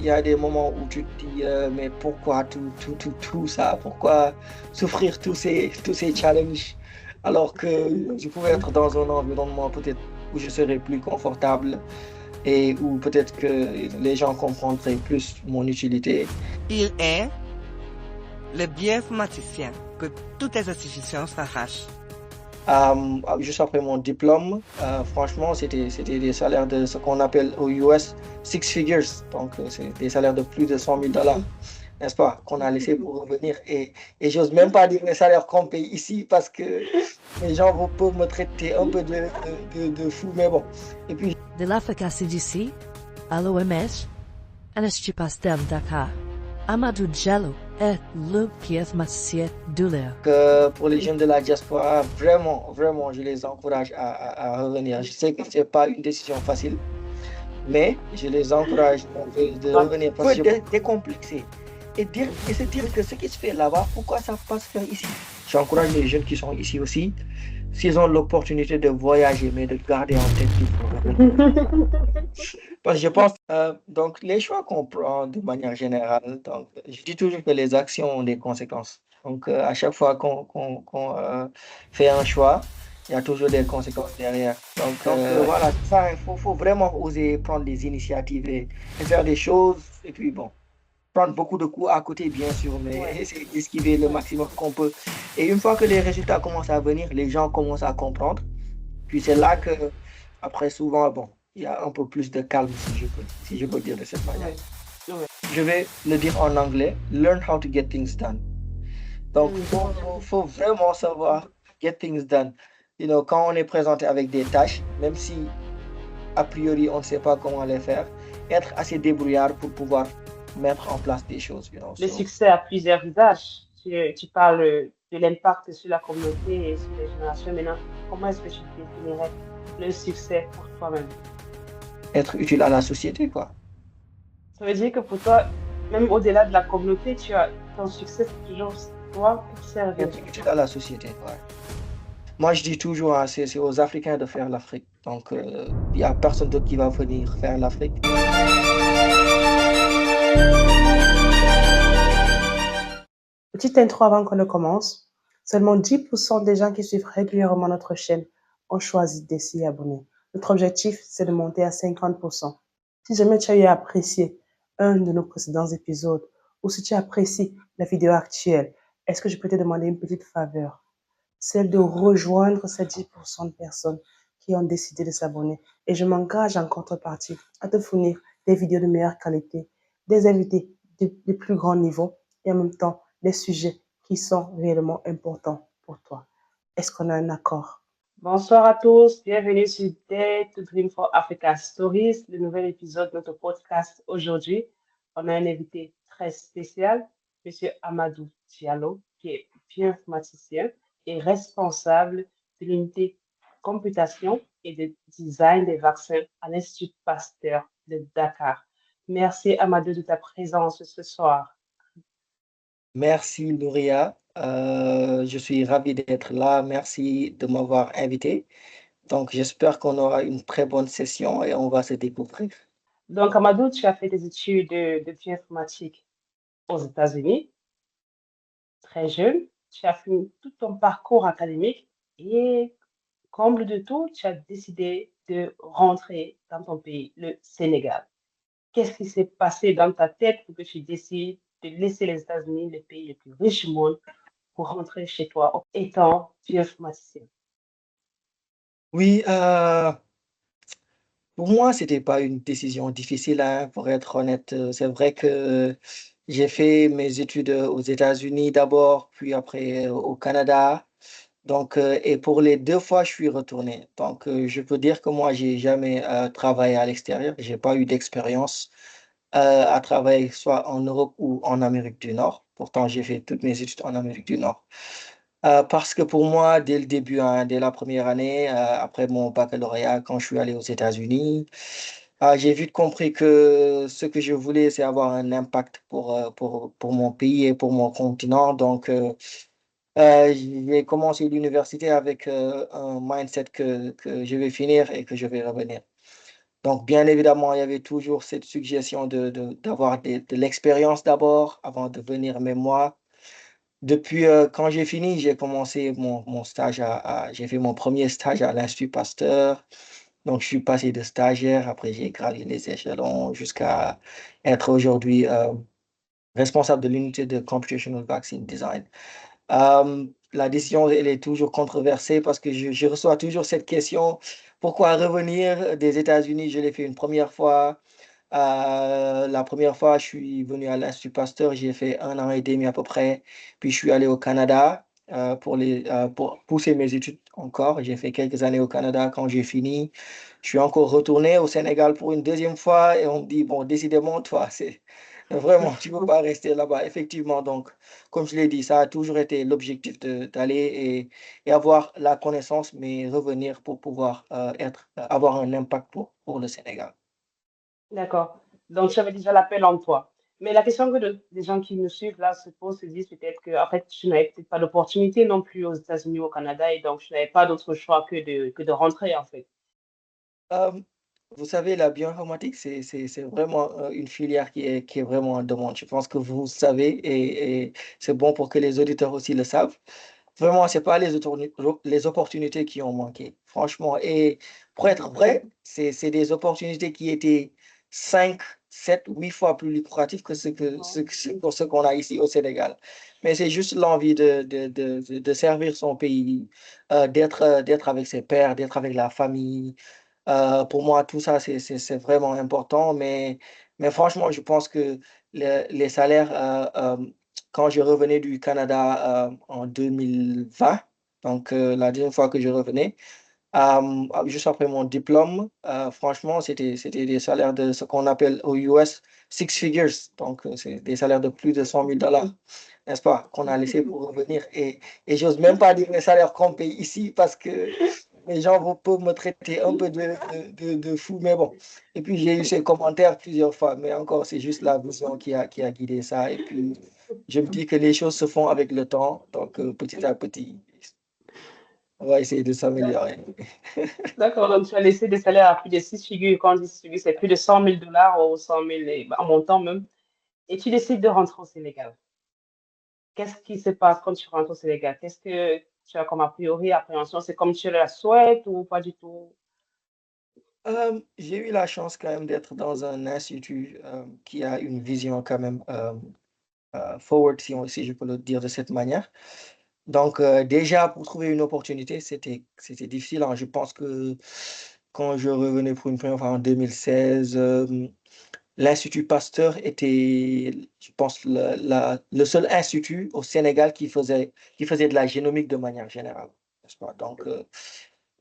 il y a des moments où tu te dis, mais pourquoi tout ça? Pourquoi souffrir tous ces challenges? Alors que je pouvais être dans un environnement peut-être où je serais plus confortable et où peut-être que les gens comprendraient plus mon utilité. Il est le bioinformaticien que toutes les institutions s'arrachent. Juste après mon diplôme, franchement, c'était des salaires de ce qu'on appelle aux US six figures. Donc, c'est des salaires de plus de 100 000 $, n'est-ce pas, qu'on a laissé pour revenir. Et j'ose même pas dire les salaires qu'on paye ici parce que les gens peuvent me traiter un peu de fou, mais bon. Et puis, De l'Afrique CDC à l'OMS, Anastia Pastem Dakar, Amadou Diallo est le bioinformaticien de l'air. pour les jeunes de la diaspora, vraiment, vraiment, je les encourage à revenir. Je sais que c'est pas une décision facile, mais je les encourage de revenir parce que décomplexer et se dire que ce qui se fait là-bas, pourquoi ça passe faire ici? J'encourage les jeunes qui sont ici aussi, s'ils ont l'opportunité de voyager, mais de garder en tête qu'il faut revenir. Parce que je pense, donc, les choix qu'on prend de manière générale, donc, je dis toujours que les actions ont des conséquences. Donc, à chaque fois qu'on fait un choix, il y a toujours des conséquences derrière. Donc, voilà, ça, faut vraiment oser prendre des initiatives et faire des choses. Et puis, bon, prendre beaucoup de coups à côté, bien sûr, mais essayer d'esquiver le maximum qu'on peut. Et une fois que les résultats commencent à venir, les gens commencent à comprendre. Puis c'est là que, après, souvent, bon, il y a un peu plus de calme, si je peux dire de cette manière. Je vais le dire en anglais, learn how to get things done. Donc, faut vraiment savoir get things done. Quand on est présenté avec des tâches, même si a priori on ne sait pas comment les faire, être assez débrouillard pour pouvoir mettre en place des choses. Le succès a plusieurs visages. Tu parles de l'impact sur la communauté et sur les générations. Maintenant, comment est-ce que tu définirais le succès pour toi-même? Être utile à la société, quoi. Ça veut dire que pour toi, même au-delà de la communauté, ton succès, c'est toujours toi pour servir. Être utile à la société, ouais. Moi, je dis toujours, hein, c'est aux Africains de faire l'Afrique. Donc, il n'y a personne d'autre qui va venir faire l'Afrique. Petite intro avant qu'on ne commence. Seulement 10% des gens qui suivent régulièrement notre chaîne ont choisi de s'y abonner. Notre objectif, c'est de monter à 50%. Si jamais tu as eu à apprécier un de nos précédents épisodes ou si tu apprécies la vidéo actuelle, est-ce que je peux te demander une petite faveur? Celle de rejoindre ces 10% de personnes qui ont décidé de s'abonner. Et je m'engage en contrepartie à te fournir des vidéos de meilleure qualité, des invités de plus grand niveau et en même temps des sujets qui sont réellement importants pour toi. Est-ce qu'on a un accord? Bonsoir à tous, bienvenue sur Dare to Dream for Africa Stories, le nouvel épisode de notre podcast. Aujourd'hui, on a un invité très spécial, Monsieur Amadou Diallo, qui est bioinformaticien et responsable de l'unité computation et de design des vaccins à l'Institut Pasteur de Dakar. Merci Amadou de ta présence ce soir. Merci, Nouria. Je suis ravi d'être là. Merci de m'avoir invité. Donc, j'espère qu'on aura une très bonne session et on va se découvrir. Donc, Amadou, tu as fait des études de bioinformatique aux États-Unis, très jeune. Tu as fait tout ton parcours académique et, comble de tout, tu as décidé de rentrer dans ton pays, le Sénégal. Qu'est-ce qui s'est passé dans ta tête pour que tu décides de laisser les États-Unis, le pays le plus riche du monde, pour rentrer chez toi étant bioinformaticien? Oui, pour moi, c'était pas une décision difficile, hein, pour être honnête. C'est vrai que j'ai fait mes études aux États-Unis d'abord, puis après au Canada. Donc, et pour les deux fois, je suis retourné. Donc, je peux dire que moi, j'ai jamais travaillé à l'extérieur. J'ai pas eu d'expérience à travailler soit en Europe ou en Amérique du Nord. Pourtant, j'ai fait toutes mes études en Amérique du Nord. Parce que pour moi, dès le début, hein, dès la première année, après mon baccalauréat, quand je suis allé aux États-Unis, j'ai vite compris que ce que je voulais, c'est avoir un impact pour mon pays et pour mon continent. Donc, j'ai commencé l'université avec un mindset que je vais finir et que je vais revenir. Donc, bien évidemment, il y avait toujours cette suggestion d'avoir de l'expérience d'abord avant de venir. Mais moi, depuis quand j'ai fini, j'ai commencé mon stage j'ai fait mon premier stage à l'Institut Pasteur. Donc, je suis passé de stagiaire, après j'ai gravi les échelons jusqu'à être aujourd'hui responsable de l'unité de Computational Vaccine Design. La décision, elle est toujours controversée parce que je reçois toujours cette question, pourquoi revenir des États-Unis? Je l'ai fait une première fois. La première fois, je suis venu à l'Institut Pasteur, j'ai fait 1 an et demi à peu près. Puis je suis allé au Canada pour pousser mes études encore. J'ai fait quelques années au Canada. Quand j'ai fini, je suis encore retourné au Sénégal pour une deuxième fois et on me dit, bon, décidément, toi, c'est vraiment, tu ne peux pas rester là-bas. Effectivement, donc, comme je l'ai dit, ça a toujours été l'objectif d'aller et avoir la connaissance, mais revenir pour pouvoir avoir un impact pour le Sénégal. D'accord. Donc, tu avais déjà l'appel en toi. Mais la question que des gens qui nous suivent là se posent, se disent peut-être que, en fait, tu n'avais peut-être pas d'opportunité non plus aux États-Unis ou au Canada et donc tu n'avais pas d'autre choix que de rentrer, en fait. Euh, Vous savez, la bioinformatique, c'est vraiment une filière qui est vraiment en demande. Je pense que vous savez et c'est bon pour que les auditeurs aussi le savent. Vraiment, c'est pas les opportunités qui ont manqué, franchement. Et pour être vrai, c'est des opportunités qui étaient 5, 7, 8 fois plus lucratives que ce qu'on a ici au Sénégal. Mais c'est juste l'envie de servir son pays, d'être avec ses pairs, d'être avec la famille. Pour moi, tout ça, c'est vraiment important. Mais franchement, je pense que les salaires, quand je revenais du Canada en 2020, donc la deuxième fois que je revenais, juste après mon diplôme, franchement, c'était des salaires de ce qu'on appelle aux US six figures. Donc, c'est des salaires de plus de 100 000 $, n'est-ce pas, qu'on a laissé pour revenir. Et j'ose même pas dire les salaires qu'on paye ici parce que les gens peuvent me traiter un peu de fou, mais bon. Et puis, j'ai eu ces commentaires plusieurs fois, mais encore, c'est juste la vision qui a guidé ça. Et puis, je me dis que les choses se font avec le temps. Donc, petit à petit, on va essayer de s'améliorer. D'accord, donc tu as laissé des salaires à plus de 6 figures. Quand on dit 6 figures, c'est plus de 100 000 $ ou 100 000 en montant même. Et tu décides de rentrer au Sénégal. Qu'est-ce qui se passe quand tu rentres au Sénégal? Qu'est-ce que tu as comme a priori, appréhension? C'est comme tu la souhaites ou pas du tout? J'ai eu la chance quand même d'être dans un institut qui a une vision quand même forward, si je peux le dire de cette manière. Donc déjà, pour trouver une opportunité, c'était difficile, hein. Je pense que quand je revenais pour une première fois en 2016, l'Institut Pasteur était, je pense, le seul institut au Sénégal qui faisait de la génomique de manière générale, n'est-ce pas? Donc,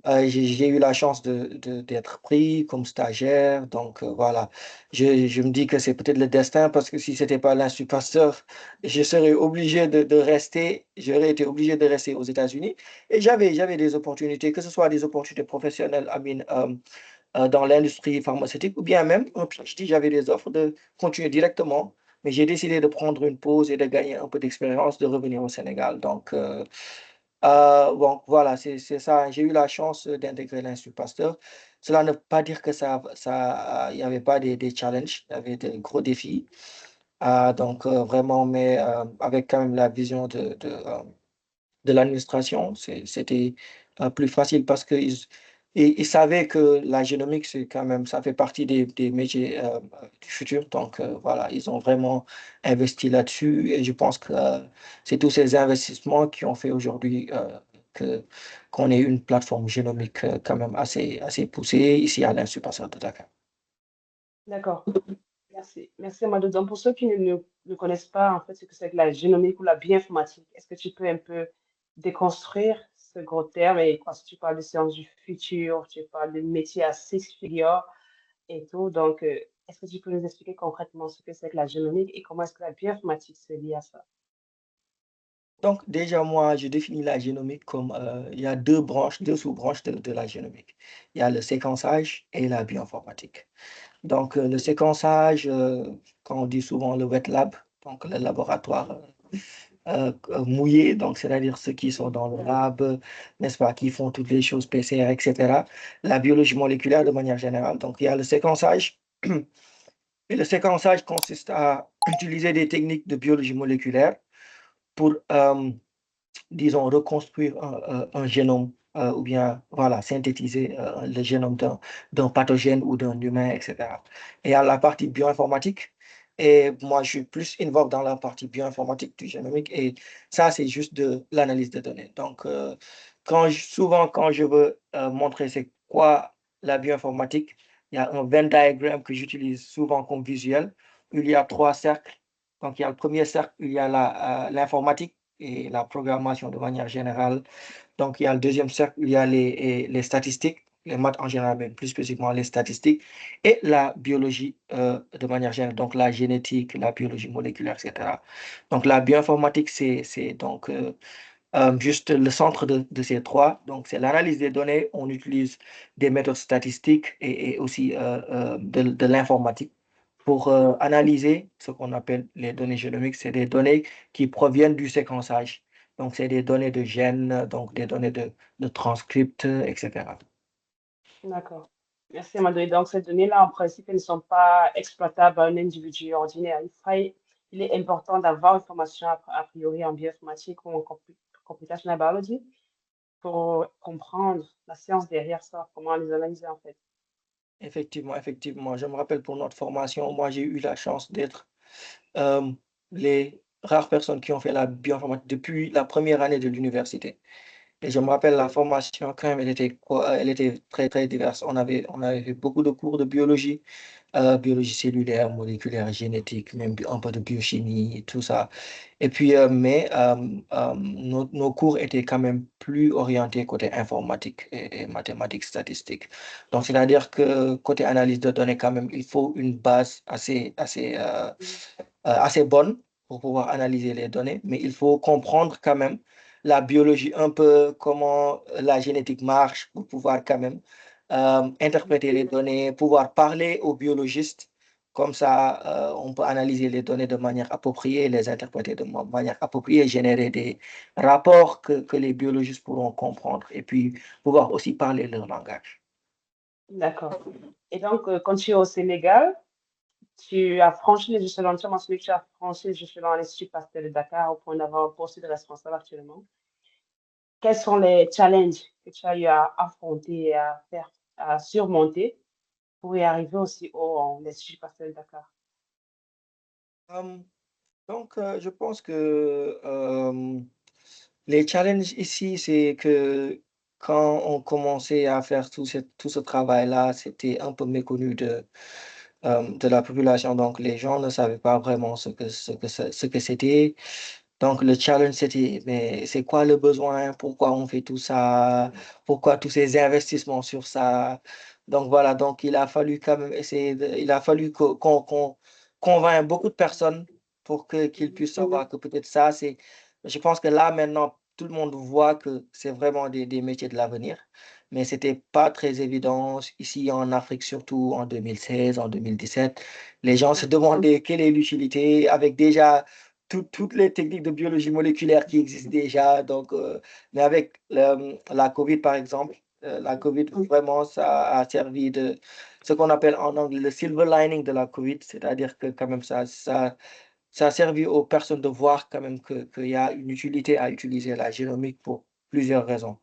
j'ai eu la chance d'être pris comme stagiaire. Donc, voilà. Je me dis que c'est peut-être le destin parce que si c'était pas l'Institut Pasteur, je serais obligé de rester, j'aurais été obligé de rester aux États-Unis. Et j'avais des opportunités, que ce soit des opportunités professionnelles, dans l'industrie pharmaceutique ou bien même en PhD, j'avais des offres de continuer directement. Mais j'ai décidé de prendre une pause et de gagner un peu d'expérience, de revenir au Sénégal. Donc, bon, voilà, c'est ça. J'ai eu la chance d'intégrer l'Institut Pasteur. Cela ne veut pas dire que il n'y avait pas des challenges, il y avait des gros défis. Donc, vraiment, mais avec quand même la vision de l'administration, c'était plus facile parce qu'ils savaient que la génomique, c'est quand même, ça fait partie des métiers du futur. Donc, voilà, ils ont vraiment investi là-dessus et je pense que c'est tous ces investissements qui ont fait aujourd'hui que qu'on ait une plateforme génomique quand même assez poussée ici à l'Institut Pasteur de Dakar. D'accord. Merci. Merci, Amadou. Donc, pour ceux qui ne connaissent pas en fait ce que c'est que la génomique ou la bioinformatique, est-ce que tu peux un peu déconstruire ce gros terme et quand tu parles de sciences du futur, tu parles de métiers à six figures et tout. Donc, est-ce que tu peux nous expliquer concrètement ce que c'est que la génomique et comment est-ce que la bioinformatique se lie à ça? Donc, déjà, moi, je définis la génomique comme il y a deux branches, deux sous-branches de la génomique. Il y a le séquençage et la bioinformatique. Donc, le séquençage, quand on dit souvent le wet lab, donc le laboratoire mouillés, donc c'est-à-dire ceux qui sont dans le lab, n'est-ce pas, qui font toutes les choses PCR, etc. La biologie moléculaire de manière générale. Donc il y a le séquençage. Et le séquençage consiste à utiliser des techniques de biologie moléculaire pour, disons, reconstruire un génome ou bien voilà, synthétiser le génome d'un pathogène ou d'un humain, etc. Et à la partie bioinformatique, et moi je suis plus involved dans la partie bioinformatique du génomique, et ça c'est juste de l'analyse de données. Donc, souvent quand je veux montrer c'est quoi la bioinformatique, il y a un Venn diagram que j'utilise souvent comme visuel. Il y a trois cercles. Donc, il y a le premier cercle, il y a l'informatique et la programmation de manière générale. Donc, il y a le deuxième cercle, il y a les statistiques, les maths en général, mais plus spécifiquement les statistiques, et la biologie de manière générale, donc la génétique, la biologie moléculaire, etc. Donc, la bioinformatique, c'est donc juste le centre de ces trois. Donc, c'est l'analyse des données. On utilise des méthodes statistiques et aussi de l'informatique pour analyser ce qu'on appelle les données génomiques. C'est des données qui proviennent du séquençage. Donc, c'est des données de gènes, donc des données de transcripts, etc. D'accord. Merci, Amadou. Et donc, ces données-là, en principe, elles ne sont pas exploitables par un individu ordinaire. Il est important d'avoir une formation a priori en bioinformatique ou en computational biology pour comprendre la science derrière ça, comment les analyser en fait. Effectivement, effectivement. Je me rappelle pour notre formation, moi, j'ai eu la chance d'être euh, les rares personnes qui ont fait la bioinformatique depuis la première année de l'université. Et je me rappelle la formation quand même, elle était très, très diverse. On avait fait beaucoup de cours de biologie, biologie cellulaire, moléculaire, génétique, même un peu de biochimie, tout ça. Et puis, nos cours étaient quand même plus orientés côté informatique et mathématiques, statistiques. Donc, c'est-à-dire que côté analyse de données, quand même, il faut une base assez bonne pour pouvoir analyser les données, mais il faut comprendre quand même la biologie, un peu comment la génétique marche pour pouvoir quand même interpréter les données, pouvoir parler aux biologistes. Comme ça, on peut analyser les données de manière appropriée, les interpréter de manière appropriée, générer des rapports que les biologistes pourront comprendre et puis pouvoir aussi parler leur langage. D'accord. Et donc, quand tu es au Sénégal, tu as franchi les échelons, tu as mentionné que tu as franchi les échelons à l'Institut Pasteur de Dakar au point d'avoir un poste de responsable actuellement. Quels sont les challenges que tu as eu à affronter et à faire, à surmonter pour y arriver aussi haut en l'Institut Pasteur de Dakar? Euh, donc, je pense que les challenges ici, c'est que quand on commençait à faire tout ce travail-là, c'était un peu méconnu de la population. Donc, les gens ne savaient pas vraiment ce que c'était. Donc, le challenge, c'était, mais c'est quoi le besoin? Pourquoi on fait tout ça? Pourquoi tous ces investissements sur ça? Donc, voilà. Donc, il a fallu quand même il a fallu qu'on convainc beaucoup de personnes pour qu'ils puissent savoir que peut-être ça, je pense que là, maintenant, tout le monde voit que c'est vraiment des métiers de l'avenir. Mais c'était pas très évident ici en Afrique, surtout en 2016, en 2017. Les gens se demandaient quelle est l'utilité avec déjà toutes les techniques de biologie moléculaire qui existent déjà. Donc, mais avec la COVID, par exemple, la COVID, vraiment, ça a servi de ce qu'on appelle en anglais le silver lining de la COVID, c'est-à-dire que quand même, ça a servi aux personnes de voir quand même qu'il y a une utilité à utiliser la génomique pour plusieurs raisons.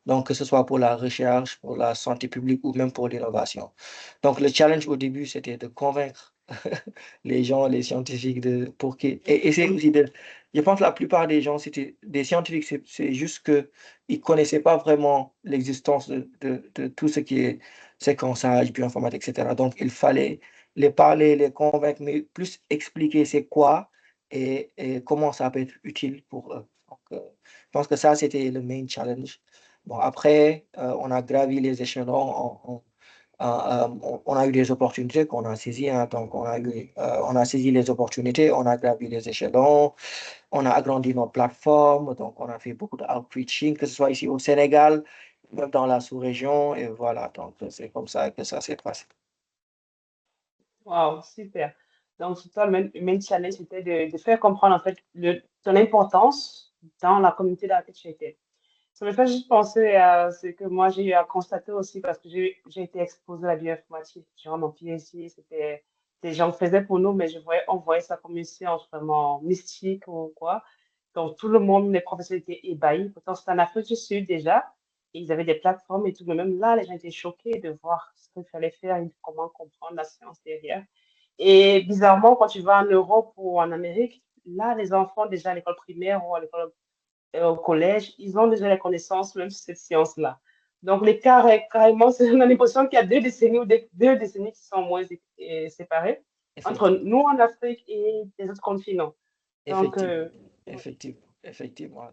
Donc, que ce soit pour la recherche, pour la santé publique ou même pour l'innovation. Donc, le challenge au début, c'était de convaincre les gens, les scientifiques, et essayer aussi je pense que la plupart des gens, c'était des scientifiques, c'est juste qu'ils ne connaissaient pas vraiment l'existence de tout ce qui est séquençage, bioinformatique, etc. Donc, il fallait les parler, les convaincre, mais plus expliquer c'est quoi et comment ça peut être utile pour eux. Donc, je pense que ça, c'était le main challenge. Bon, après, on a gravi les échelons, on a eu des opportunités qu'on a saisies, hein. Donc, on a saisi les opportunités, on a gravi les échelons, on a agrandi notre plateforme, donc on a fait beaucoup de outreaching, que ce soit ici au Sénégal, même dans la sous-région, et voilà, donc c'est comme ça que ça s'est passé. Wow, super. Donc, c'est toi, le main challenge, c'était de faire comprendre, en fait, ton importance dans la communauté dans laquelle tu étais. Ça me fait juste penser à ce que moi, j'ai eu à constater aussi parce que j'ai été exposée à la bioinformatique durant mon PhD. C'était, des gens le faisaient pour nous, mais on voyait ça comme une science vraiment mystique ou quoi. Donc, tout le monde, les professeurs étaient ébahis. Pourtant, c'était en Afrique du Sud déjà. Et ils avaient des plateformes et tout. Mais même là, les gens étaient choqués de voir ce qu'il fallait faire et comment comprendre la science derrière. Et bizarrement, quand tu vas en Europe ou en Amérique, là, les enfants, déjà à l'école primaire ou à l'école au collège, ils ont déjà les connaissances même sur cette science-là. Donc, l'écart est carrément, on a l'impression qu'il y a 2 décennies ou 2 décennies qui sont moins séparées entre Effectivement, nous en Afrique et les autres continents. Donc, effectivement, effectivement, effectivement.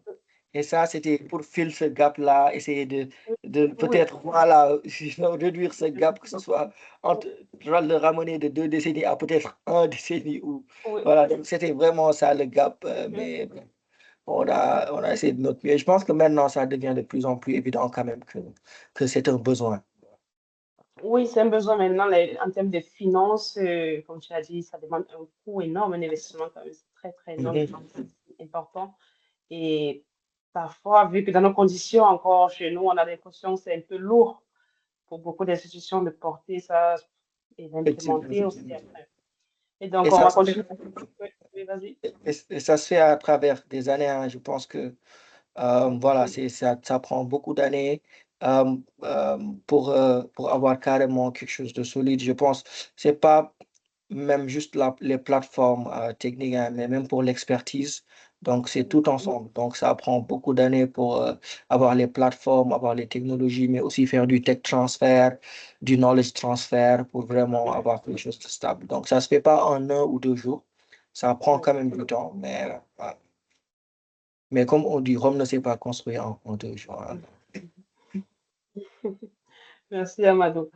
Et ça, c'était pour filer ce gap-là, essayer de oui, peut-être, voilà, réduire ce gap, que ce soit entre, le ramener de 2 décennies à peut-être 1 décennie ou, oui. voilà, donc c'était vraiment ça le gap, mais bon, on a essayé de notre mieux. Je pense que maintenant, ça devient de plus en plus évident quand même que c'est un besoin. Oui, c'est un besoin maintenant en termes de finances, comme tu as dit, ça demande un coût énorme, un investissement quand même, c'est très, très énorme, Mhm. important. Et parfois, vu que dans nos conditions, encore chez nous, on a l'impression que c'est un peu lourd pour beaucoup d'institutions de porter ça et Effectivement, d'implémenter aussi effectivement. après. Et donc, Et on ça va se fait, continuer. Oui, oui, vas-y. et ça se fait à travers des années, hein. Je pense que voilà, Oui, ça prend beaucoup d'années pour avoir carrément quelque chose de solide. Je pense c'est pas même juste les plateformes techniques, hein, mais même pour l'expertise. Donc, c'est oui, tout ensemble. Donc, ça prend beaucoup d'années pour avoir les plateformes, avoir les technologies, mais aussi faire du tech transfer, du knowledge transfer pour vraiment avoir quelque chose de stable. Donc, ça se fait pas en 1 ou 2 jours. Ça prend oui. quand même du temps, voilà. Mais comme on dit, Rome ne s'est pas construit en 2 jours, hein. Merci, Amadou.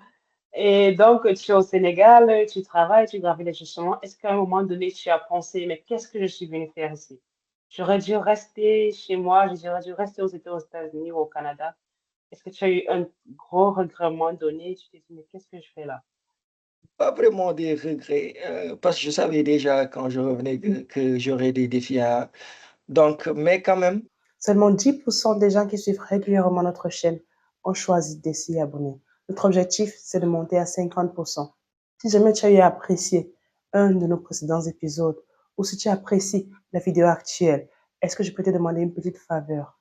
Et donc, tu es au Sénégal, tu travailles, tu gravis les changements. Est-ce qu'à un moment donné, tu as pensé, mais qu'est-ce que je suis venue faire ici? J'aurais dû rester chez moi, j'aurais dû rester aux États-Unis ou au Canada. Est-ce que tu as eu un gros regret à un moment donné? Tu t'es dit, mais qu'est-ce que je fais là? Pas vraiment des regrets, parce que je savais déjà quand je revenais que j'aurais des défis à... Donc, mais quand même, Seulement 10% des gens qui suivent régulièrement notre chaîne ont choisi de s'y abonner. Notre objectif, c'est de monter à 50%. Si jamais tu as eu à apprécier un de nos précédents épisodes ou si tu apprécies la vidéo actuelle, est-ce que je peux te demander une petite faveur?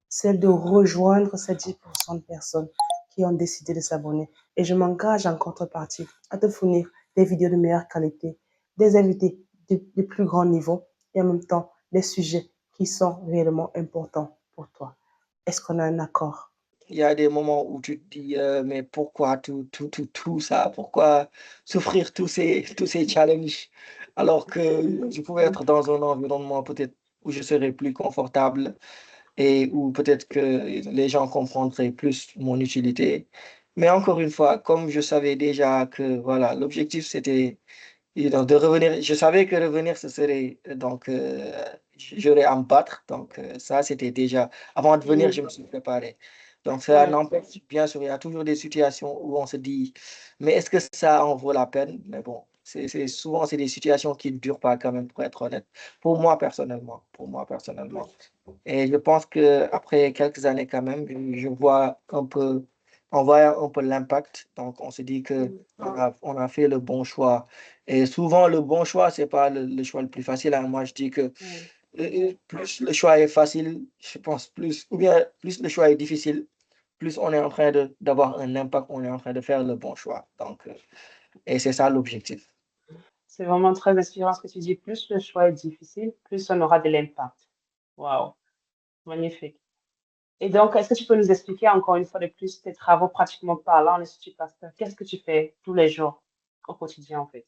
Celle de rejoindre ces 10% de personnes qui ont décidé de s'abonner. Et je m'engage en contrepartie à te fournir des vidéos de meilleure qualité, des invités de plus grand niveau et en même temps des sujets qui sont réellement importants pour toi. Est-ce qu'on a un accord? il y a des moments où tu te dis, mais pourquoi tout ça? Pourquoi souffrir tous ces challenges alors que je pouvais être dans un environnement peut-être où je serais plus confortable et où peut-être que les gens comprendraient plus mon utilité. Mais encore une fois, comme je savais déjà que voilà, l'objectif c'était et donc de revenir, je savais que revenir, ce serait donc j'aurais à me battre. Donc ça, c'était déjà avant de venir, je me suis préparé. Donc ça Ouais. n'empêche, bien sûr, il y a toujours des situations où on se dit, mais est-ce que ça en vaut la peine? Mais bon, souvent c'est des situations qui ne durent pas quand même, pour être honnête. Pour moi personnellement. Et je pense que après quelques années quand même, je vois un peu, on voit un peu l'impact. Donc on se dit que on a fait le bon choix. Et souvent le bon choix, c'est pas le choix le plus facile, hein. Moi je dis que Ouais. plus le choix est facile, je pense plus, ou bien plus le choix est difficile, plus on est en train d'avoir un impact, on est en train de faire le bon choix. Donc et c'est ça l'objectif. C'est vraiment très inspirant ce que tu dis. Plus le choix est difficile, plus on aura de l'impact. Waouh, magnifique. Et donc, est-ce que tu peux nous expliquer encore une fois de plus tes travaux pratiquement parlant, l'Institut Pasteur? Qu'est-ce que tu fais tous les jours au quotidien, en fait?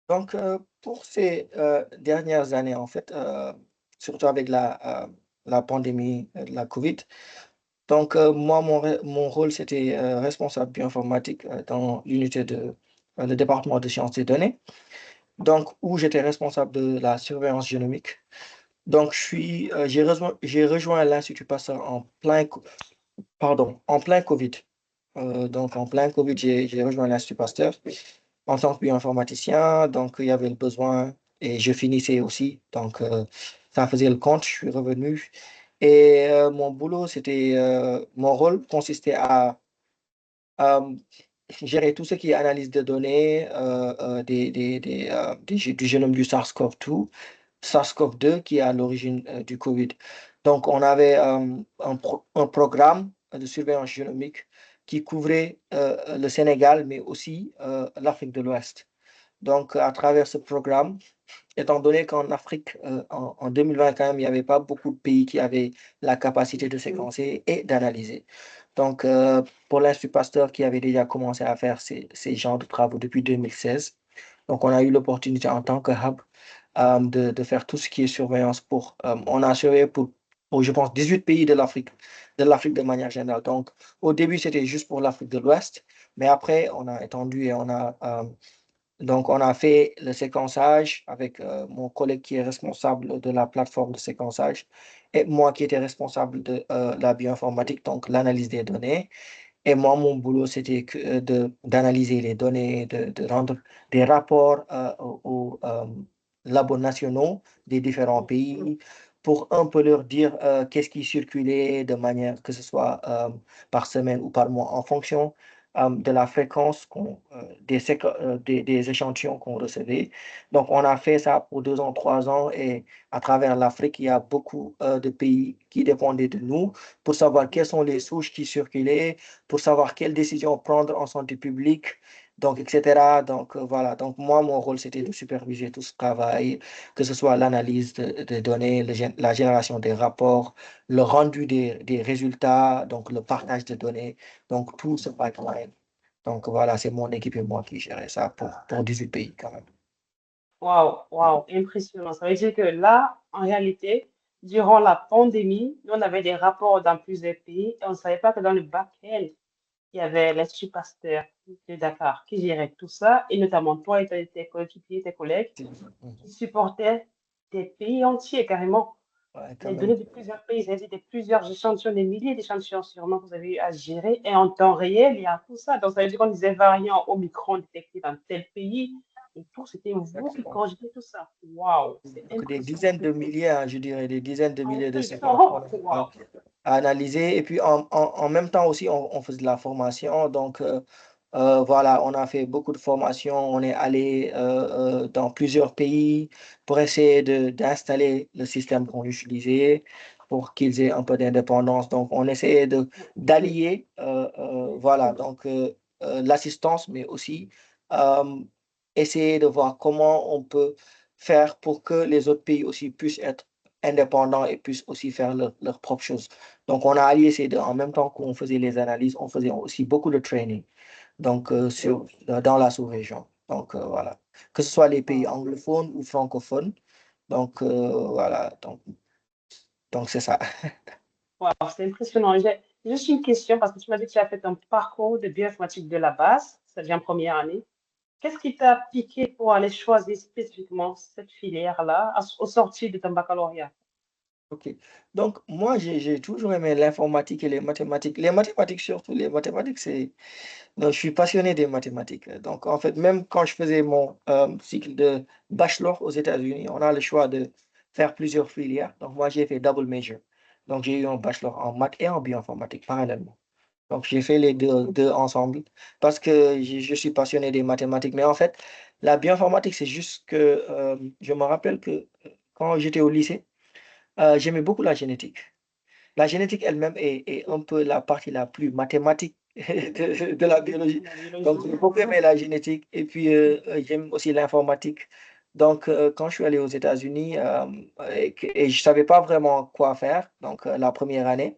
Donc, pour ces dernières années, en fait, surtout avec la pandémie de la Covid, donc moi, mon rôle, c'était responsable bioinformatique dans le département de sciences des données, donc où j'étais responsable de la surveillance génomique. Donc, j'ai rejoint l'Institut Pasteur en plein Covid. Donc, en plein Covid, j'ai rejoint l'Institut Pasteur. en tant que bioinformaticien. Donc, il y avait le besoin et je finissais aussi. Donc, ça faisait le compte. Je suis revenu. Et mon boulot, mon rôle consistait à euh, gérer tout ce qui est analyse de données du génome du SARS-CoV-2 qui est à l'origine du COVID. Donc, on avait un programme de surveillance génomique qui couvrait le Sénégal, mais aussi l'Afrique de l'Ouest. Donc, à travers ce programme, étant donné qu'en Afrique, en 2020, quand même, il n'y avait pas beaucoup de pays qui avaient la capacité de séquencer et d'analyser. Donc, pour l'Institut Pasteur qui avait déjà commencé à faire ces genres de travaux depuis 2016, donc on a eu l'opportunité en tant que hub de faire tout ce qui est surveillance on a surveillé pour, je pense, 18 pays de l'Afrique de manière générale. Donc, au début, c'était juste pour l'Afrique de l'Ouest, mais après, on a étendu et donc, on a fait le séquençage avec mon collègue qui est responsable de la plateforme de séquençage et moi qui étais responsable de la bioinformatique, donc l'analyse des données. Et moi, mon boulot, c'était d'analyser les données, de rendre des rapports aux labos nationaux des différents pays pour un peu leur dire qu'est-ce qui circulait de manière que ce soit par semaine ou par mois en fonction de la fréquence des échantillons qu'on recevait. Donc, on a fait ça pour 2 ans, 3 ans et à travers l'Afrique, il y a beaucoup de pays qui dépendaient de nous pour savoir quelles sont les souches qui circulaient, pour savoir quelles décisions prendre en santé publique, donc, etc. Donc, voilà. Donc, moi, mon rôle, c'était de superviser tout ce travail, que ce soit l'analyse des données, la génération des rapports, le rendu des résultats, donc le partage de données, donc tout ce pipeline. Donc, voilà, c'est mon équipe et moi qui gérais ça pour 18 pays quand même. Waouh, waouh, impressionnant. Ça veut dire que là, en réalité, durant la pandémie, nous, on avait des rapports dans plusieurs pays et on ne savait pas que dans le back-end, il y avait l'Institut Pasteur de Dakar qui gérait tout ça, et notamment toi et tes coéquipiers, tes collègues, qui supportaient des pays entiers carrément. Ouais, quand Les même. données de plusieurs pays, c'était plusieurs échantillons, des milliers d'échantillons sûrement que vous avez eu à gérer. Et en temps réel, il y a tout ça. Donc, ça veut dire qu'on disait variant Omicron détecté dans tel pays. Et tout, c'était vous qui Exactement. corrigez tout ça. Waouh, c'est Donc, des impressionnant. dizaines de milliers, hein, je dirais, des dizaines de En milliers de plus, séquences qu'on oh, a waouh. à analyser. Et puis, en même temps aussi, on faisait de la formation. Donc, voilà, on a fait beaucoup de formations. On est allé dans plusieurs pays pour essayer d'installer le système qu'on utilisait pour qu'ils aient un peu d'indépendance. Donc, on essayait d'allier, voilà, donc l'assistance, mais aussi euh, essayer de voir comment on peut faire pour que les autres pays aussi puissent être indépendants et puissent aussi faire leurs propres choses. Donc, on a allié ces deux. En même temps qu'on faisait les analyses, on faisait aussi beaucoup de training donc, dans la sous-région. Donc, voilà. Que ce soit les pays anglophones ou francophones. Donc, voilà. Donc c'est ça. Waouh, c'est impressionnant. J'ai juste une question parce que tu m'as dit que tu as fait un parcours de bioinformatique de la base, c'est-à-dire en première année. Qu'est-ce qui t'a piqué pour aller choisir spécifiquement cette filière-là au sortir de ton baccalauréat? OK. Donc, moi, j'ai toujours aimé l'informatique et les mathématiques. Les mathématiques, surtout, les mathématiques, c'est. Donc, je suis passionné des mathématiques. Donc, en fait, même quand je faisais mon cycle de bachelor aux États-Unis, on a le choix de faire plusieurs filières. Donc, moi, j'ai fait double major. Donc, j'ai eu un bachelor en maths et en bioinformatique parallèlement. Donc, j'ai fait les deux ensemble parce que je suis passionné des mathématiques. Mais en fait, la bioinformatique, c'est juste que je me rappelle que quand j'étais au lycée, j'aimais beaucoup la génétique. La génétique elle-même est un peu la partie la plus mathématique de la biologie. La Donc, biologie. j'ai beaucoup aimé la génétique et puis j'aime aussi l'informatique. Donc, quand je suis allé aux États-Unis et je ne savais pas vraiment quoi faire, donc la première année,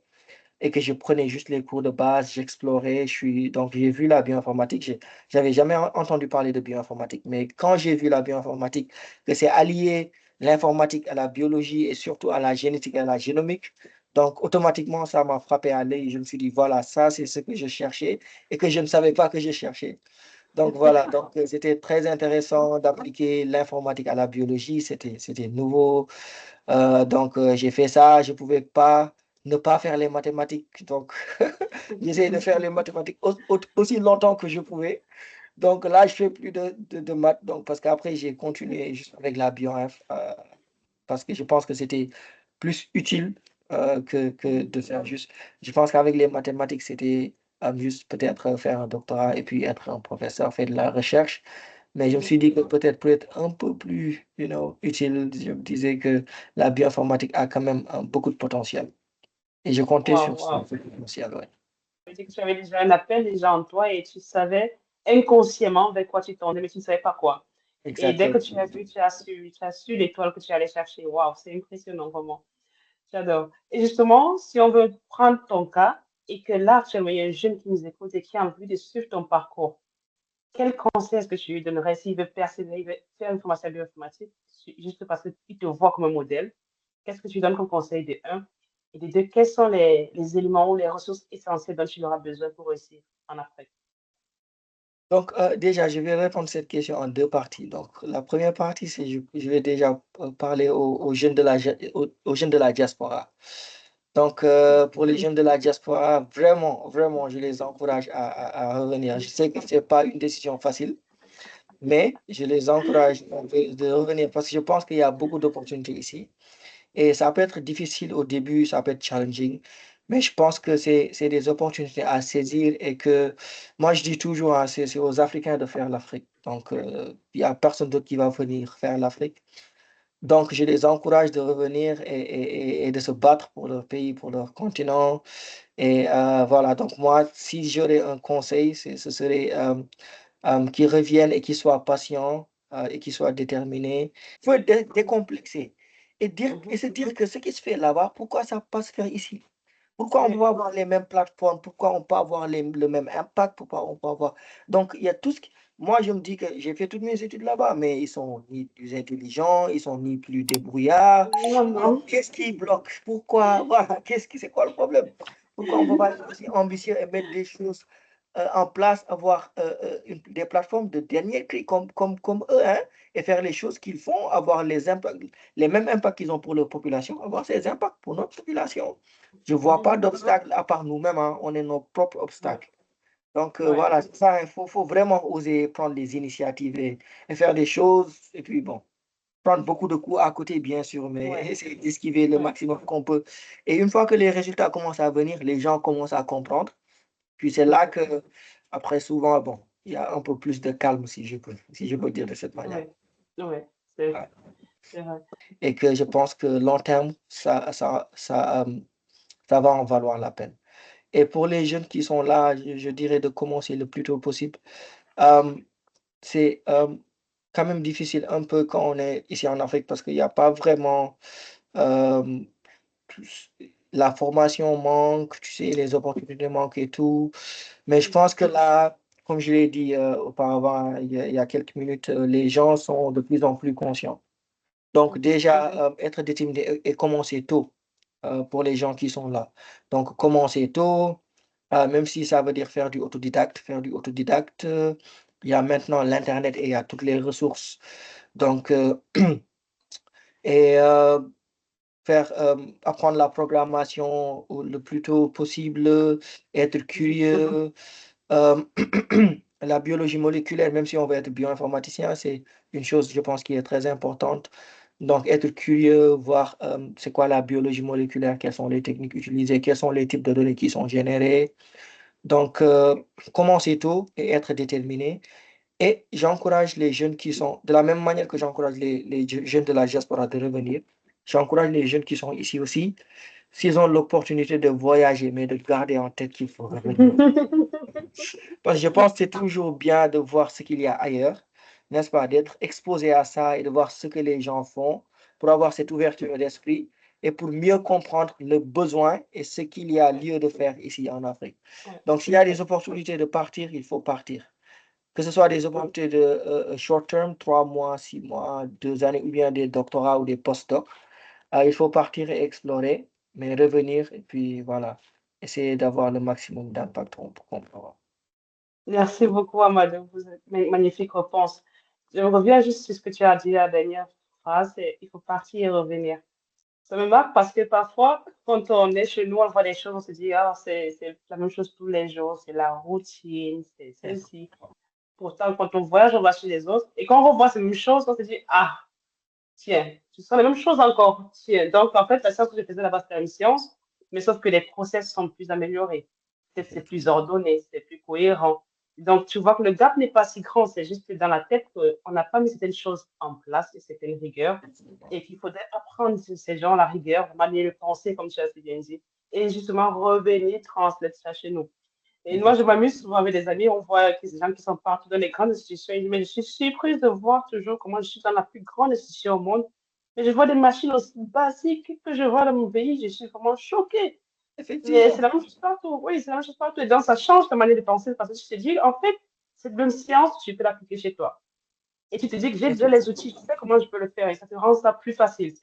et que je prenais juste les cours de base, j'explorais, donc j'ai vu la bioinformatique, j'avais jamais entendu parler de bioinformatique, mais quand j'ai vu la bioinformatique, que c'est allié l'informatique à la biologie et surtout à la génétique et à la génomique, donc automatiquement ça m'a frappé à l'œil, je me suis dit voilà, ça c'est ce que je cherchais et que je ne savais pas que je cherchais. Donc voilà, donc c'était très intéressant d'appliquer l'informatique à la biologie, c'était nouveau. Donc, j'ai fait ça, je ne pouvais pas ne pas faire les mathématiques. Donc, j'essayais de faire les mathématiques aussi longtemps que je pouvais. Donc là, je fais plus de maths, donc, parce qu'après, j'ai continué juste avec la bio-inf, parce que je pense que c'était plus utile que de faire juste. Je pense qu'avec les mathématiques, c'était juste peut-être faire un doctorat et puis être un professeur, faire de la recherche. Mais je me suis dit que peut-être pour être un peu plus, utile, je me disais que la bioinformatique a quand même beaucoup de potentiel. Et je comptais Waouh, sur ce waouh. potentiel, ouais. Ça veut dire que tu avais déjà un appel déjà en toi et tu savais inconsciemment vers quoi tu tournais, mais tu ne savais pas quoi. Et dès que Exactement. tu as vu, tu as su l'étoile que tu allais chercher. Waouh, c'est impressionnant, vraiment. J'adore. Et justement, si on veut prendre ton cas et que là, actuellement, il y a un jeune qui nous écoute et qui a envie de suivre ton parcours, quel conseil est-ce que tu lui donnerais s'il veut persévérer, il veut faire une formation bioinformatique, juste parce qu'il te voit comme un modèle? Qu'est-ce que tu donnes comme conseil de un? Et de deux, quels sont les éléments ou les ressources essentielles dont tu auras besoin pour réussir en Afrique? Donc, déjà, je vais répondre à cette question en deux parties. Donc, la première partie, c'est je vais déjà parler aux jeunes aux jeunes de la diaspora. Donc, pour les jeunes de la diaspora, vraiment, vraiment, je les encourage à revenir. Je sais que ce n'est pas une décision facile, mais je les encourage de revenir parce que je pense qu'il y a beaucoup d'opportunités ici. Et ça peut être difficile au début, ça peut être challenging, mais je pense que c'est des opportunités à saisir et que moi je dis toujours, hein, c'est aux Africains de faire l'Afrique. Donc, il n'y a personne d'autre qui va venir faire l'Afrique. Donc, je les encourage de revenir et de se battre pour leur pays, pour leur continent. Et voilà, donc moi, si j'aurais un conseil, ce serait qu'ils reviennent et qu'ils soient patients et qu'ils soient déterminés. Il faut être décomplexé et se dire que ce qui se fait là-bas, pourquoi ça ne peut pas se faire ici? Pourquoi on Oui. peut avoir les mêmes plateformes? Pourquoi on peut avoir le même impact? Pourquoi on peut avoir... Donc, il y a tout ce qui... Moi, je me dis que j'ai fait toutes mes études là-bas, mais ils sont ni plus intelligents, ils sont ni plus débrouillards. Non, non. Donc, qu'est-ce qui bloque? Pourquoi? Voilà, c'est quoi le problème? Pourquoi on ne peut pas être aussi ambitieux et mettre des choses en place, avoir des plateformes de dernier cri comme eux, hein, et faire les choses qu'ils font, avoir les impacts, les mêmes impacts qu'ils ont pour leur population, avoir ces impacts pour notre population. Je ne vois pas d'obstacle à part nous-mêmes, hein, on est nos propres obstacles. Donc Ouais. voilà, c'est ça, il faut vraiment oser prendre des initiatives et faire des choses, et puis bon, prendre beaucoup de coups à côté, bien sûr, mais Ouais. essayer d'esquiver le Ouais. maximum qu'on peut. Et une fois que les résultats commencent à venir, les gens commencent à comprendre. Puis c'est là que, après, souvent, bon, il y a un peu plus de calme, si je peux dire de cette manière. Ouais. Ouais. C'est Ouais. c'est vrai. Et que je pense que long terme, ça va en valoir la peine. Et pour les jeunes qui sont là, je dirais de commencer le plus tôt possible. Euh, c'est quand même difficile un peu quand on est ici en Afrique parce qu'il n'y a pas vraiment euh, tous- la formation manque, tu sais, les opportunités manquent et tout. Mais je pense que là, comme je l'ai dit auparavant, il y a quelques minutes, les gens sont de plus en plus conscients. Donc déjà, être déterminé et commencer tôt pour les gens qui sont là. Donc commencer tôt, même si ça veut dire faire du autodidacte. Il y a maintenant l'Internet et il y a toutes les ressources. Donc, et apprendre la programmation le plus tôt possible, être curieux. Euh, la biologie moléculaire, même si on veut être bioinformaticien, c'est une chose, je pense, qui est très importante. Donc, être curieux, voir c'est quoi la biologie moléculaire, quelles sont les techniques utilisées, quels sont les types de données qui sont générées. Donc, commencer tôt et être déterminé. Et j'encourage les jeunes qui sont, de la même manière que j'encourage les jeunes de la diaspora de revenir, j'encourage les jeunes qui sont ici aussi, s'ils ont l'opportunité de voyager, mais de garder en tête qu'il faut revenir. Parce que je pense que c'est toujours bien de voir ce qu'il y a ailleurs, n'est-ce pas? D'être exposé à ça et de voir ce que les gens font pour avoir cette ouverture d'esprit et pour mieux comprendre le besoin et ce qu'il y a lieu de faire ici en Afrique. Ouais. Donc, s'il y a des opportunités de partir, il faut partir. Que ce soit des opportunités de short term, 3 mois, 6 mois, 2 années, ou bien des doctorats ou des postdocs, il faut partir et explorer, mais revenir et puis voilà, essayer d'avoir le maximum d'impact qu'on peut avoir. Merci beaucoup, Amadou. Vous êtes magnifique réponse. Je reviens juste sur ce que tu as dit la dernière phrase, c'est il faut partir et revenir. Ça me marque parce que parfois, quand on est chez nous, on voit des choses, on se dit, ah, c'est la même chose tous les jours, c'est la routine, c'est ceci. Pourtant, quand on voyage, on va chez les autres. Et quand on revoit ces mêmes choses, on se dit, ah, tiens, ce sont les mêmes choses encore. Tiens. Donc, en fait, la science que je faisais là-bas, c'était une science, mais sauf que les process sont plus améliorés. C'est plus ordonné, c'est plus cohérent. Donc, tu vois que le gap n'est pas si grand, c'est juste que dans la tête, on n'a pas mis certaines choses en place et c'était une rigueur. Et qu'il faudrait apprendre de ces gens la rigueur, manier le penser, comme tu as si bien dit, et justement revenir transmettre ça chez nous. Et moi, je m'amuse souvent avec des amis, on voit que des gens qui sont partout dans les grandes institutions. Ils disent, mais je suis surprise de voir toujours comment je suis dans la plus grande institution au monde. Mais je vois des machines aussi basiques que je vois dans mon pays. Je suis vraiment choquée. Mais c'est Effectivement. la même chose partout. Oui, c'est la même chose partout. Et donc, ça change ta manière de penser parce que tu te dis, en fait, cette même science, tu peux l'appliquer chez toi. Et tu te dis que j'ai déjà les outils, tu sais comment je peux le faire. Et ça te rend ça plus facile.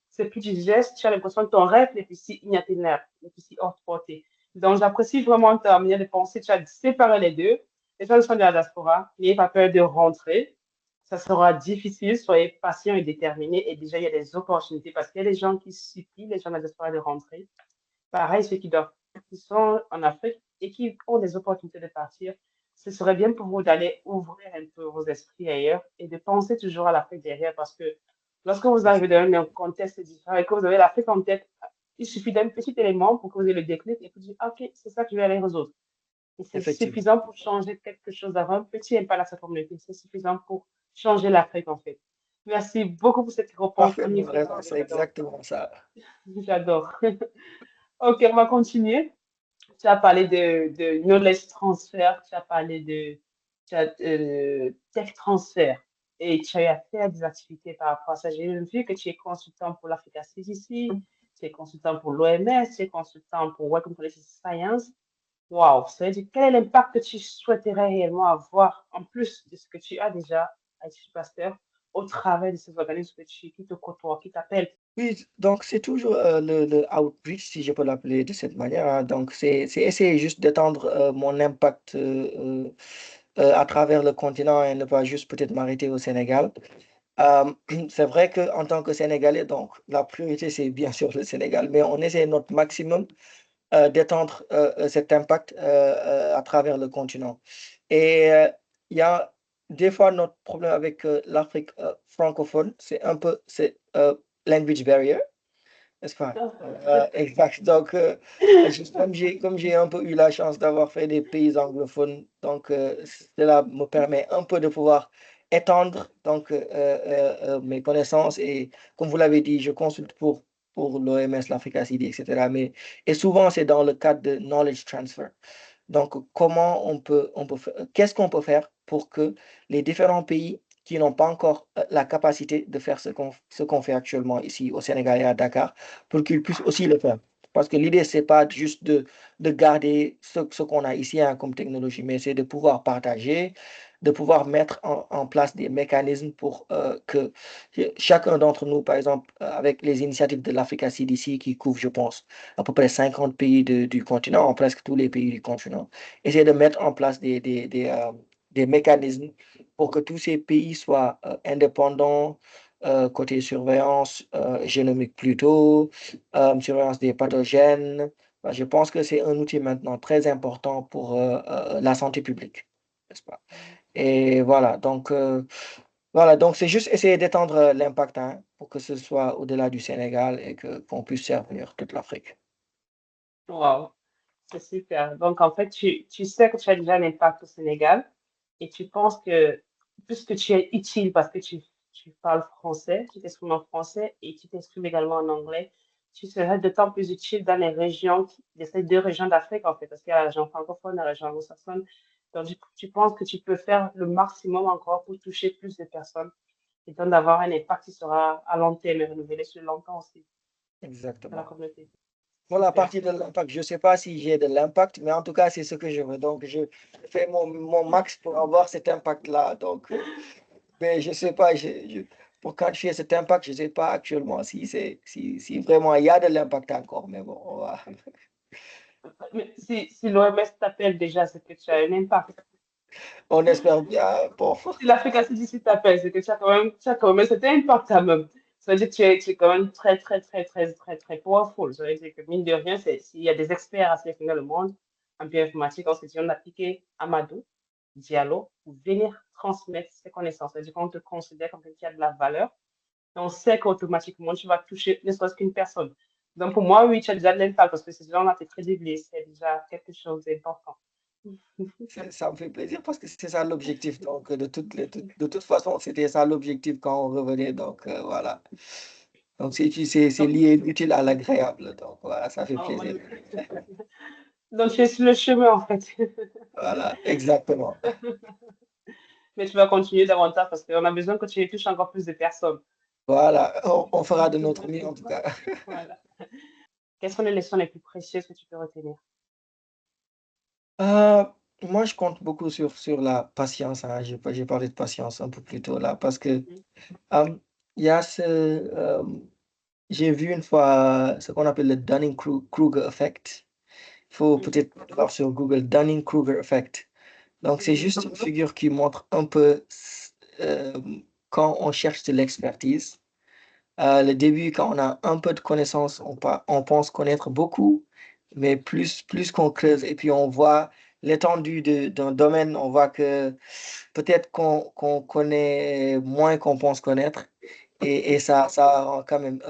C'est plus du geste, tu as l'impression que ton rêve n'est plus si inatteignable, n'est plus si hors de portée. Donc, j'apprécie vraiment ta manière de penser. Tu as séparé les deux. Les gens sont de la diaspora, n'ayez pas peur de rentrer. Ça sera difficile, soyez patient et déterminé. Et déjà, il y a des opportunités parce qu'il y a des gens qui supplient les gens de la diaspora de rentrer. Pareil, ceux qui sont en Afrique et qui ont des opportunités de partir, ce serait bien pour vous d'aller ouvrir un peu vos esprits ailleurs et de penser toujours à l'Afrique derrière parce que lorsque vous arrivez dans un contexte différent et que vous avez l'Afrique en tête, il suffit d'un petit élément pour que vous ayez le déclic et que vous dites, ah, OK, c'est ça que je vais aller résoudre. Et c'est Effectivement. suffisant pour changer quelque chose, d'avoir un petit impact à sa communauté. C'est suffisant pour changer l'Afrique, en fait. Merci beaucoup pour cette réponse. On y Parfaitement va. raison, c'est exactement ça. J'adore. OK, on va continuer. Tu as parlé de knowledge transfer, tu as parlé de tech transfer et tu as fait des activités par rapport à ça. J'ai vu que tu es consultant pour l'Africa CDC, tu es consultant pour l'OMS, tu es consultant pour Wellcome Policy Science. Waouh, ça veut dire quel est l'impact que tu souhaiterais réellement avoir en plus de ce que tu as déjà à Pasteur au travers de ces organismes qui te côtoient, qui t'appellent. Oui, donc c'est toujours le outreach, si je peux l'appeler de cette manière, hein. Donc c'est essayer juste d'étendre mon impact à travers le continent et ne pas juste peut-être m'arrêter au Sénégal. Euh, c'est vrai qu'en tant que Sénégalais, donc la priorité c'est bien sûr le Sénégal, mais on essaie notre maximum d'étendre cet impact à travers le continent. Et il y a des fois notre problème avec l'Afrique francophone, c'est language barrier, n'est-ce pas? Exact. Donc, comme j'ai un peu eu la chance d'avoir fait des pays anglophones, donc cela me permet un peu de pouvoir étendre donc mes connaissances et comme vous l'avez dit, je consulte pour l'OMS, l'Africa CID, etc. Et souvent c'est dans le cadre de knowledge transfer. Donc, qu'est-ce qu'on peut faire pour que les différents pays qui n'ont pas encore la capacité de faire ce qu'on fait actuellement ici au Sénégal et à Dakar, pour qu'ils puissent aussi le faire. Parce que l'idée, c'est pas juste de garder ce qu'on a ici hein, comme technologie, mais c'est de pouvoir partager, de pouvoir mettre en place des mécanismes pour que chacun d'entre nous, par exemple, avec les initiatives de l'Africa CDC qui couvrent, je pense, à peu près 50 pays du continent, en presque tous les pays du continent, essayer de mettre en place des mécanismes pour que tous ces pays soient indépendants côté surveillance génomique plutôt, surveillance des pathogènes. Je pense que c'est un outil maintenant très important pour la santé publique, n'est-ce pas? Et voilà, donc c'est juste essayer d'étendre l'impact hein, pour que ce soit au-delà du Sénégal et qu'on puisse servir toute l'Afrique. Wow. C'est super. Donc, en fait, tu sais que tu as déjà un impact au Sénégal et tu penses que, puisque tu es utile parce que tu parles français, tu t'exprimes en français et tu t'exprimes également en anglais, tu serais d'autant plus utile dans les régions, ces deux régions d'Afrique, en fait, parce qu'il y a la région francophone, la région anglo-saxonne. Donc, tu penses que tu peux faire le maximum encore pour toucher plus de personnes et donc d'avoir un impact qui sera à long terme et renouvelé sur longtemps aussi dans la Exactement. communauté. Voilà, à Super. partir de l'impact, je ne sais pas si j'ai de l'impact, mais en tout cas, c'est ce que je veux. Donc, je fais mon max pour avoir cet impact-là. Donc, mais je ne sais pas, pour quand j'ai cet impact, je ne sais pas actuellement si vraiment il y a de l'impact encore. Mais bon, Mais si l'OMS t'appelle déjà, c'est que tu as un impact. on espère bien. Bon, Si l'Afrique CDC t'appelle, c'est que tu as quand même cet impact quand même. Ça veut dire que tu es quand même très, très, très, très, très, très powerful. Ça veut dire que mine de rien, s'il y a des experts à sélectionner le monde en bioinformatique, on se dit on a piqué Amadou. Diallo pour venir transmettre ses connaissances. C'est-à-dire qu'on te considère comme quelqu'un qui a de la valeur. Et on sait qu'automatiquement, tu vas toucher ne serait-ce qu'une personne. Donc, pour moi, oui, tu as déjà de l'impact parce que ces gens-là, t'es crédible, c'est déjà quelque chose d'important. Ça me fait plaisir parce que c'est ça l'objectif. Donc, de toute façon, c'était ça l'objectif quand on revenait. Donc, voilà. Donc, c'est Donc, lié l'utile à l'agréable. Donc, voilà, ça fait oh, plaisir. donc, tu es sur le chemin, en fait. Voilà, exactement. Mais tu vas continuer davantage parce qu'on a besoin que tu touches encore plus de personnes. Voilà, on fera de notre mieux en tout cas. Voilà. Quelles sont les leçons les plus précieuses que tu peux retenir? Euh, Moi, je compte beaucoup sur la patience, hein. J'ai parlé de patience un peu plus tôt là parce que Mhm. euh, il y a j'ai vu une fois ce qu'on appelle le Dunning-Kruger effect. Il faut Mhm. peut-être voir sur Google Dunning-Kruger effect. Donc, c'est Mhm. juste une figure qui montre un peu euh, quand on cherche de l'expertise. Le début, quand on a un peu de connaissances, on pense connaître beaucoup, mais plus qu'on creuse et puis on voit l'étendue d'un domaine, on voit que peut-être qu'on connaît moins qu'on pense connaître et ça rend quand même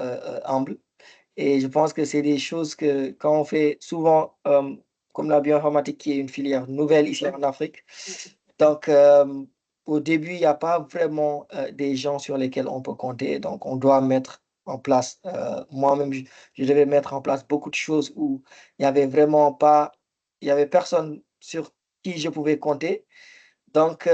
humble. Et je pense que c'est des choses que quand on fait souvent, comme la bioinformatique qui est une filière nouvelle ici en Afrique, donc au début, il n'y a pas vraiment des gens sur lesquels on peut compter. Donc on doit mettre en place, moi-même, je devais mettre en place beaucoup de choses où il n'y avait vraiment pas, il y avait personne sur qui je pouvais compter. Donc,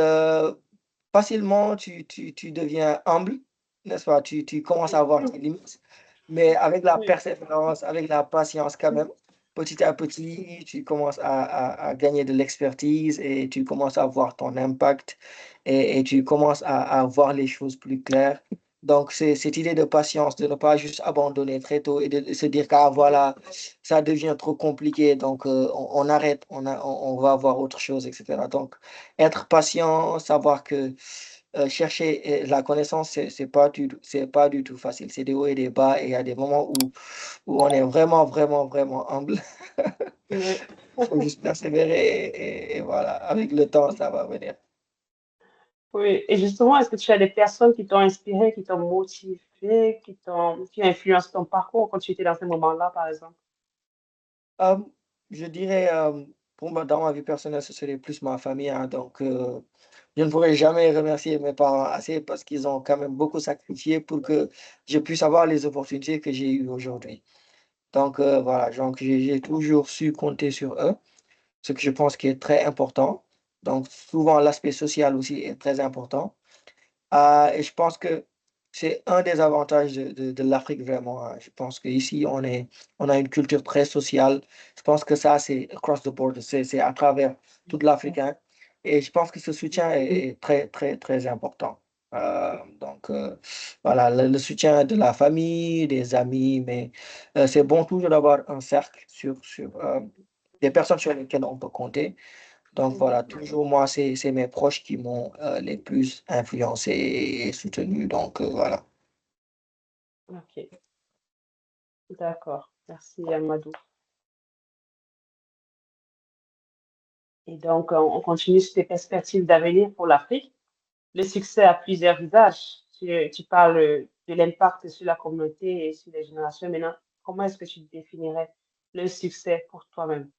facilement, tu deviens humble, n'est-ce pas? Tu commences à voir tes limites, mais avec la Oui. persévérance, avec la patience quand même, petit à petit, tu commences à gagner de l'expertise et tu commences à voir ton impact et tu commences à voir les choses plus claires. Donc, c'est cette idée de patience, de ne pas juste abandonner très tôt et de se dire qu'ah, voilà, ça devient trop compliqué, donc on arrête, on va voir autre chose, etc. Donc, être patient, savoir que chercher la connaissance, c'est pas du tout facile. C'est des hauts et des bas et il y a des moments où on est vraiment humble. Oui. Il faut juste persévérer et voilà, avec le temps, ça va venir. Oui. Et justement, est-ce que tu as des personnes qui t'ont inspiré, qui t'ont motivé, qui influencent ton parcours quand tu étais dans ces moments-là, par exemple? Euh, je dirais, pour moi, dans ma vie personnelle, ce serait plus ma famille, hein. Donc, je ne pourrais jamais remercier mes parents assez parce qu'ils ont quand même beaucoup sacrifié pour que je puisse avoir les opportunités que j'ai eues aujourd'hui. Donc, voilà, donc j'ai toujours su compter sur eux, ce que je pense qui est très important. Donc, souvent, l'aspect social aussi est très important. Et je pense que c'est un des avantages de l'Afrique vraiment, hein. Je pense qu'ici, on a une culture très sociale. Je pense que ça, c'est across the board, c'est à travers toute l'Afrique, hein. Et je pense que ce soutien est très important. Donc, voilà, le soutien de la famille, des amis, mais c'est bon toujours d'avoir un cercle sur des personnes sur lesquelles on peut compter. Donc voilà, Mhm. toujours moi, c'est mes proches qui m'ont les plus influencé et soutenu. Donc voilà. Ok, d'accord. Merci, Amadou. Et donc, on continue sur tes perspectives d'avenir pour l'Afrique. Le succès a plusieurs visages. Tu parles de l'impact sur la communauté et sur les générations. Maintenant, comment est-ce que tu définirais le succès pour toi-même?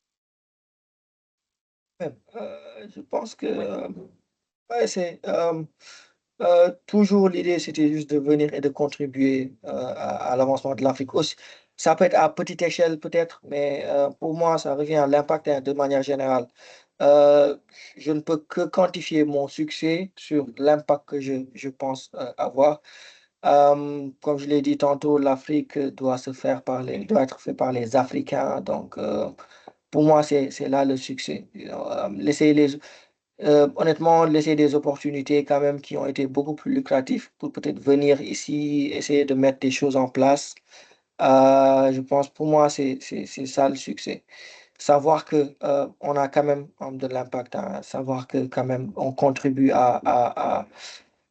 Je pense que ouais, toujours l'idée, c'était juste de venir et de contribuer à l'avancement de l'Afrique aussi. Ça peut être à petite échelle peut-être, mais pour moi, ça revient à l'impact hein, de manière générale. Euh, je ne peux que quantifier mon succès sur l'impact que je pense avoir. Comme je l'ai dit tantôt, l'Afrique doit être fait par les Africains. Donc, pour moi, c'est là le succès. Honnêtement, laisser des opportunités quand même qui ont été beaucoup plus lucratives pour peut-être venir ici, essayer de mettre des choses en place. Je pense pour moi, c'est ça le succès. Savoir que on a quand même de l'impact, hein, savoir que quand même on contribue à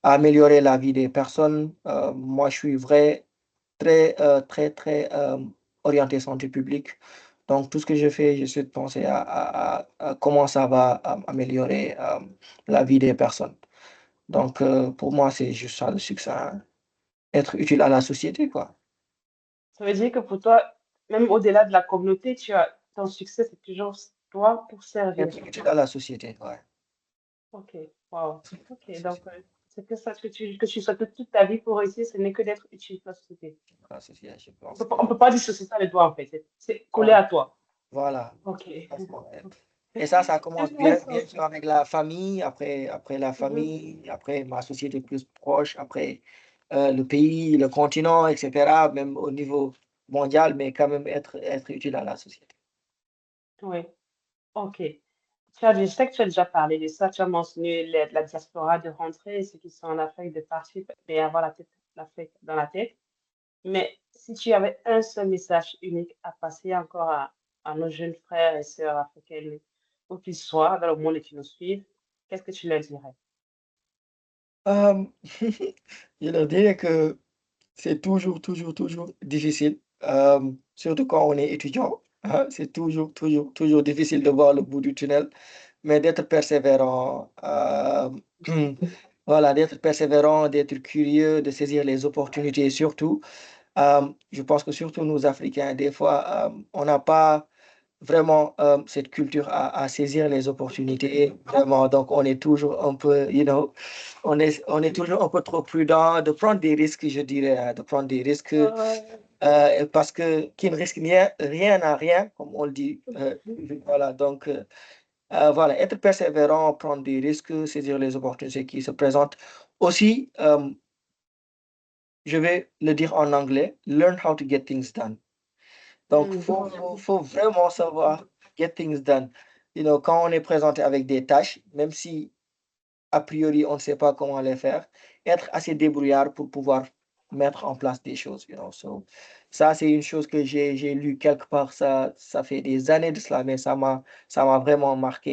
améliorer la vie des personnes. Moi, je suis très orienté santé publique. Donc, tout ce que je fais, j'essaie de penser à comment ça va améliorer la vie des personnes. Donc, pour moi, c'est juste ça le succès, hein. Être utile à la société, quoi. Ça veut dire que pour toi, même au-delà de la communauté, ton succès, c'est toujours toi pour servir. Être utile à la société, ouais. Ok, wow. Ok, donc c'est que ça que tu souhaites toute ta vie pour réussir, ce n'est que d'être utile pour la société. La société, je On pense peut que pas, on peut pas dissocier ça de toi, en fait. C'est collé voilà, à toi. voilà. Ok. Et ça commence bien Intéressant. sûr avec la famille, après la Mhm. famille, après ma société plus proche, après le pays, le continent, etc., même au niveau mondial, mais quand même être utile à la société. Oui, ok. Je sais que tu as déjà parlé de ça, tu as mentionné la diaspora de rentrer, ceux qui sont en Afrique de partir, mais avoir l'Afrique dans la tête. Mais si tu avais un seul message unique à passer encore à nos jeunes frères et sœurs africains, où qu'ils soient dans le monde et qui nous suivent, qu'est-ce que tu leur dirais? Euh, je leur dirais que c'est toujours difficile, surtout quand on est étudiant, hein, c'est toujours difficile de voir le bout du tunnel, mais d'être persévérant, voilà, d'être persévérant, d'être curieux, de saisir les opportunités surtout. Je pense que surtout nous Africains, des fois, on n'a pas vraiment cette culture à saisir les opportunités, vraiment. Donc, on est toujours un peu, on est toujours un peu trop prudent de prendre des risques, je dirais, hein, de prendre des risques parce que qui ne risque rien à rien, comme on le dit. Voilà, donc, voilà, être persévérant, prendre des risques, saisir les opportunités qui se présentent. Aussi, je vais le dire en anglais, learn how to get things done. Donc, Hmm. faut vraiment savoir get things done. Quand on est présenté avec des tâches, même si a priori on ne sait pas comment les faire, être assez débrouillard pour pouvoir mettre en place des choses. So, ça, c'est une chose que j'ai lu quelque part, ça fait des années de cela, mais ça m'a vraiment marqué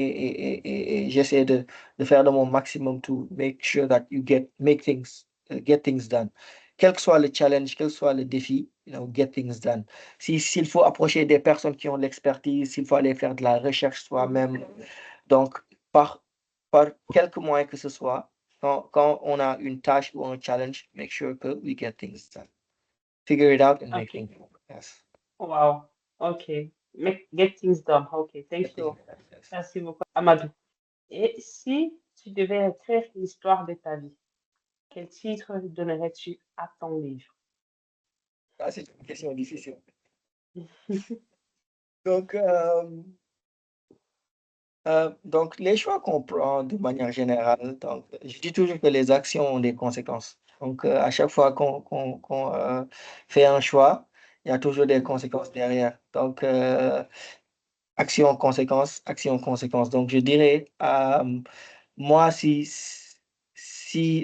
et j'essaie de faire de mon maximum to make sure that get things done. Quel que soit le challenge, quel que soit le défi, get things done. S'il faut approcher des personnes qui ont de l'expertise, s'il faut aller faire de la recherche soi-même, donc par, par quelques moyens que ce soit, quand on a une tâche ou un challenge, make sure que we get things done. Figure it out and make Ok. things work. Yes. Wow. Ok. Get things done. Ok. Get Thank things you. done. Yes. Merci beaucoup, Amadou. Et si tu devais écrire l'histoire de ta vie, quel titre donnerais-tu à ton livre? Ça, c'est une question difficile. Donc, les choix qu'on prend de manière générale, donc, je dis toujours que les actions ont des conséquences. Donc, à chaque fois qu'on fait un choix, il y a toujours des conséquences derrière. Donc, action, conséquence. Donc, je dirais, moi, si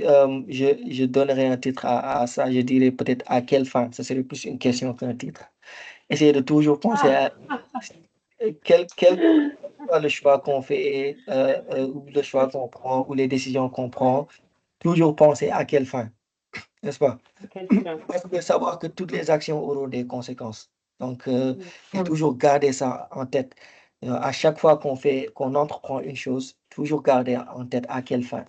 je donnerais un titre à ça, je dirais peut-être à quelle fin. Ça serait plus une question qu'un titre. Essayer de toujours penser Ah, à quel soit le choix qu'on fait, ou le choix qu'on prend, ou les décisions qu'on prend, toujours penser à quelle fin, n'est-ce pas? quelle fin? Parce que savoir que toutes les actions auront des conséquences. Donc, Mm. et toujours garder ça en tête. À chaque fois qu'on entreprend une chose, toujours garder en tête à quelle fin.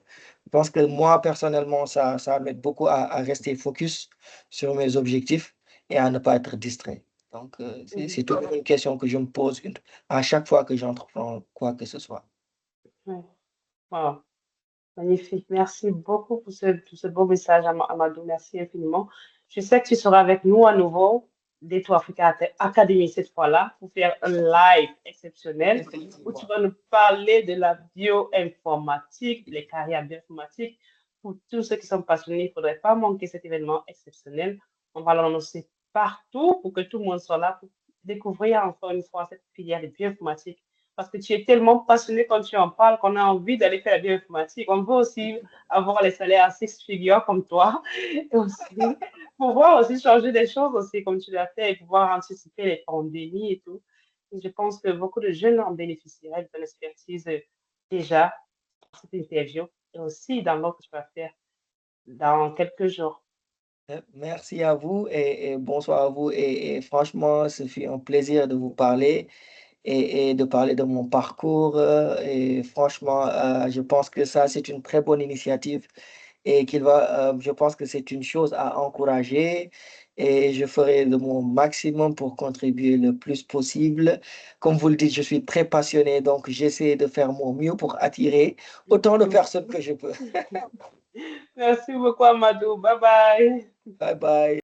Je pense que moi, personnellement, ça m'aide beaucoup à rester focus sur mes objectifs et à ne pas être distrait. Donc, c'est Mhm. toujours une question que je me pose à chaque fois que j'entreprends quoi que ce soit. Ouais. Wow. Magnifique. Merci beaucoup pour ce beau message, Amadou. Merci infiniment. Je sais que tu seras avec nous à nouveau, Déto Africa Academy cette fois-là, pour faire un live exceptionnel où tu Effectivement. vas nous parler de la bioinformatique, les carrières bioinformatiques. Pour tous ceux qui sont passionnés, il ne faudrait pas manquer cet événement exceptionnel. On va l'annoncer partout pour que tout le monde soit là pour découvrir encore une fois cette filière de bioinformatique parce que tu es tellement passionné quand tu en parles qu'on a envie d'aller faire la bioinformatique. On veut aussi avoir les salaires à six figures comme toi et aussi pouvoir aussi changer des choses aussi comme tu l'as fait et pouvoir anticiper les pandémies et tout. Et je pense que beaucoup de jeunes en bénéficieraient de ton expertise déjà pour cette interview et aussi dans l'autre que tu vas faire dans quelques jours. Merci à vous et bonsoir à vous. Et franchement, ce fut un plaisir de vous parler et de parler de mon parcours. Et franchement, je pense que ça, c'est une très bonne initiative et je pense que c'est une chose à encourager et je ferai de mon maximum pour contribuer le plus possible. Comme vous le dites, je suis très passionné, donc j'essaie de faire mon mieux pour attirer autant de personnes que je peux. Merci beaucoup, Amadou. Bye bye. Bye bye.